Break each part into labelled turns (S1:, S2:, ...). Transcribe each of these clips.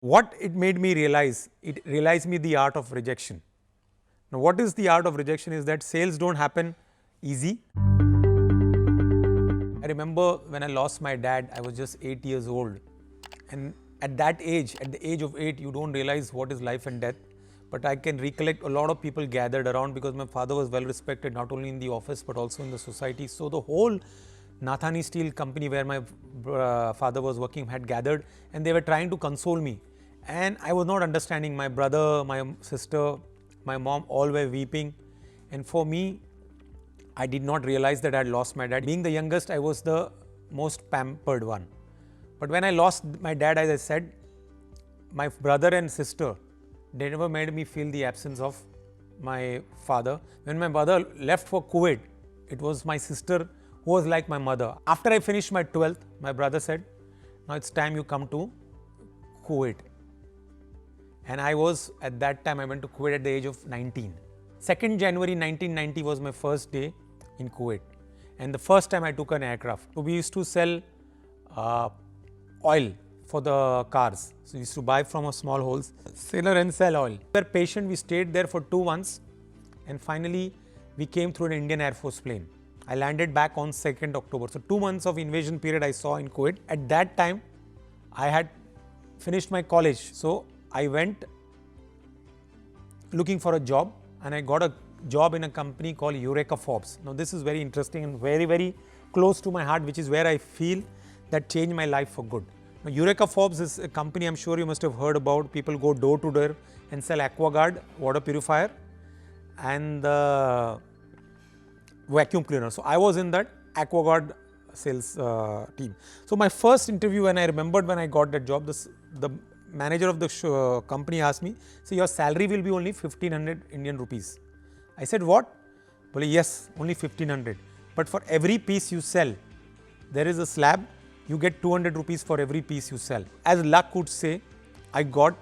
S1: What it made me realize, it realized me the art of rejection. Now, what is the art of rejection is that sales don't happen easy. I remember when I lost my dad, I was just 8 years old. And at that age, at the age of 8, you don't realize what is life and death. But I can recollect a lot of people gathered around because my father was well respected not only in the office but also in the society. So the whole Nathani Steel company where my father was working had gathered and they were trying to console me. And I was not understanding. My brother, my sister, my mom all were weeping. And for me, I did not realize that I had lost my dad. Being the youngest, I was the most pampered one. But when I lost my dad, as I said, my brother and sister, they never made me feel the absence of my father. When my mother left for Kuwait, it was my sister who was like my mother. After I finished my 12th, my brother said, now it's time you come to Kuwait. And I was, at that time, I went to Kuwait at the age of 19. 2nd January 1990 was my first day in Kuwait. And the first time I took an aircraft. So we used to sell oil for the cars. So we used to buy from a small wholesaler and sell oil. We were patient, we stayed there for 2 months and finally we came through an Indian Air Force plane. I landed back on 2nd October. So 2 months of invasion period I saw in Kuwait. At that time, I had finished my college. So I went looking for a job and I got a job in a company called Eureka Forbes. Now this is very interesting and very, very close to my heart, which is where I feel that changed my life for good. Now, Eureka Forbes is a company I'm sure you must have heard about. People go door to door and sell AquaGuard water purifier and vacuum cleaner. So I was in that AquaGuard sales team. So my first interview, and I remembered when I got that job, the manager of the company asked me, so your salary will be only 1500 Indian rupees. I said, what? Well, yes, only 1500. But for every piece you sell, there is a slab. You get 200 rupees for every piece you sell. As luck would say, I got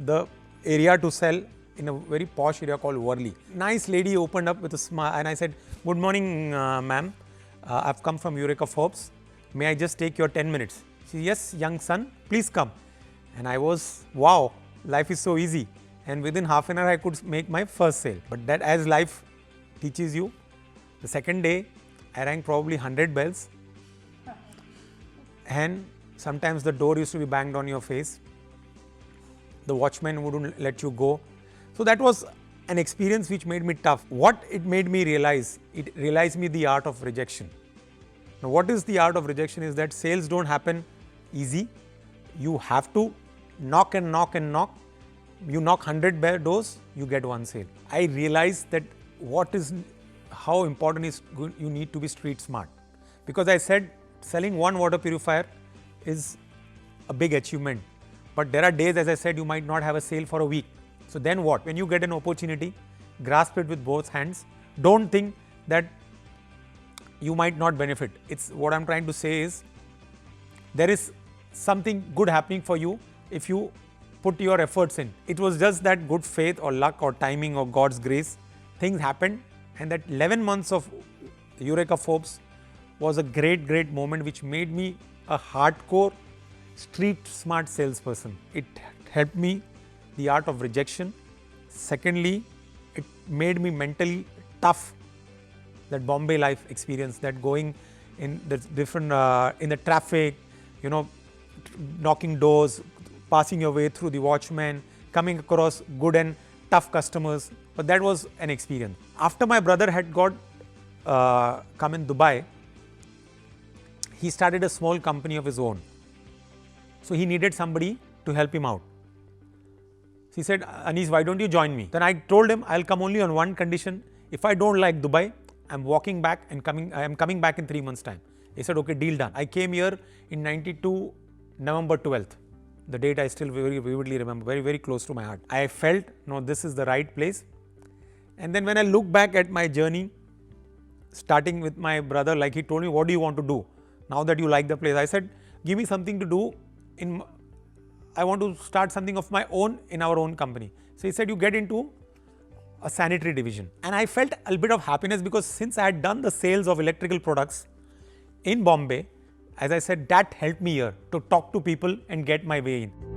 S1: the area to sell in a very posh area called Worli. Nice lady opened up with a smile and I said, good morning, ma'am. I've come from Eureka Forbes. May I just take your 10 minutes? She said, yes, young son, please come. And I was, wow, life is so easy. And within half an hour, I could make my first sale. But that as life teaches you, the second day, I rang probably 100 bells. And sometimes the door used to be banged on your face. The watchman wouldn't let you go. So that was an experience which made me tough. What it made me realize, it realized me the art of rejection. Now what is the art of rejection is that sales don't happen easy. You have to knock and knock and knock. You knock 100 doors, you get one sale. I realized that how important is you need to be street smart. Because I said, selling one water purifier is a big achievement. But there are days, as I said, you might not have a sale for a week. So then what? When you get an opportunity, grasp it with both hands. Don't think that you might not benefit. What I'm trying to say is, there is something good happening for you if you put your efforts in. It was just that good faith or luck or timing or God's grace. Things happened and that 11 months of Eureka Forbes was a great, great moment which made me a hardcore, street smart salesperson. It helped me the art of rejection. Secondly, it made me mentally tough. That Bombay life experience, that going in the different, in the traffic, knocking doors, passing your way through the watchman, coming across good and tough customers. But that was an experience. After my brother had come in Dubai, he started a small company of his own. So he needed somebody to help him out. So he said, Anis, why don't you join me? Then I told him, I'll come only on one condition. If I don't like Dubai, I'm walking back and I am coming back in 3 months' time. He said, okay, deal done. I came here in 92, November 12th. The date I still very vividly remember, very, very close to my heart. I felt, no, this is the right place. And then when I look back at my journey, starting with my brother, like he told me, what do you want to do? Now that you like the place, I said, give me something to do. I want to start something of my own in our own company. So he said, you get into a sanitary division. And I felt a bit of happiness because since I had done the sales of electrical products in Bombay, as I said, that helped me here to talk to people and get my way in.